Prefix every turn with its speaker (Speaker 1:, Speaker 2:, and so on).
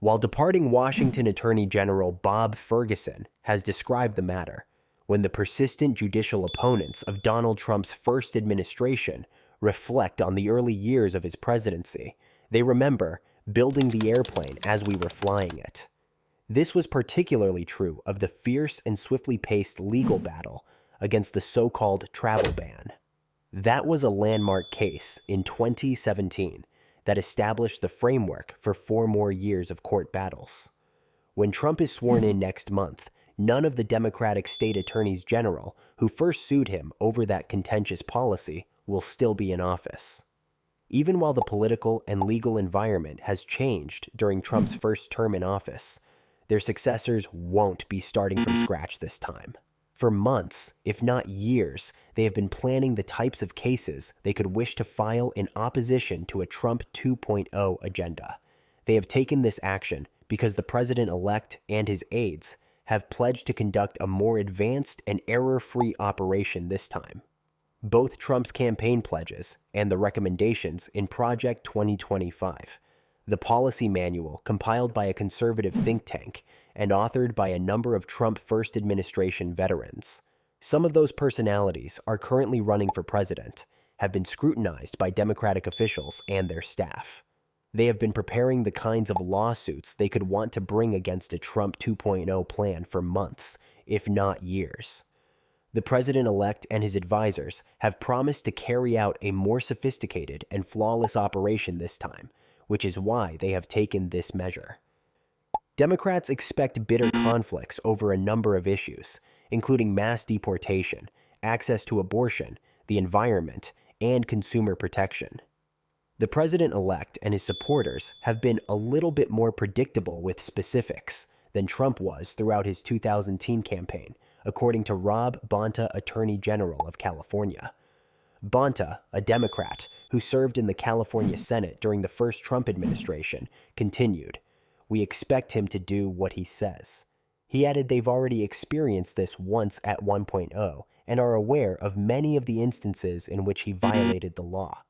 Speaker 1: While departing Washington Attorney General Bob Ferguson has described the matter, when the persistent judicial opponents of Donald Trump's first administration reflect on the early years of his presidency, they remember building the airplane as we were flying it. This was particularly true of the fierce and swiftly paced legal battle against the so-called travel ban. That was a landmark case in 2017 that established the framework for 4 more years of court battles. When Trump is sworn in next month, none of the Democratic state attorneys general who first sued him over that contentious policy will still be in office. Even while the political and legal environment has changed during Trump's first term in office, their successors won't be starting from scratch this time. For months, if not years, they have been planning the types of cases they could wish to file in opposition to a Trump 2.0 agenda. They have taken this action because the president-elect and his aides have pledged to conduct a more advanced and error-free operation this time. Both Trump's campaign pledges and the recommendations in Project 2025, the policy manual compiled by a conservative think tank and authored by a number of Trump first administration veterans. Some of those personalities are currently running for president, have been scrutinized by Democratic officials and their staff. They have been preparing the kinds of lawsuits they could want to bring against a Trump 2.0 plan for months, if not years. The president-elect and his advisors have promised to carry out a more sophisticated and flawless operation this time, which is why they have taken this measure. Democrats expect bitter conflicts over a number of issues, including mass deportation, access to abortion, the environment, and consumer protection. The president-elect and his supporters have been a little bit more predictable with specifics than Trump was throughout his 2010 campaign, according to Rob Bonta, Attorney General of California. Bonta, a Democrat who served in the California Senate during the first Trump administration, continued, "We expect him to do what he says." He added they've already experienced this once at 1.0 and are aware of many of the instances in which he violated the law.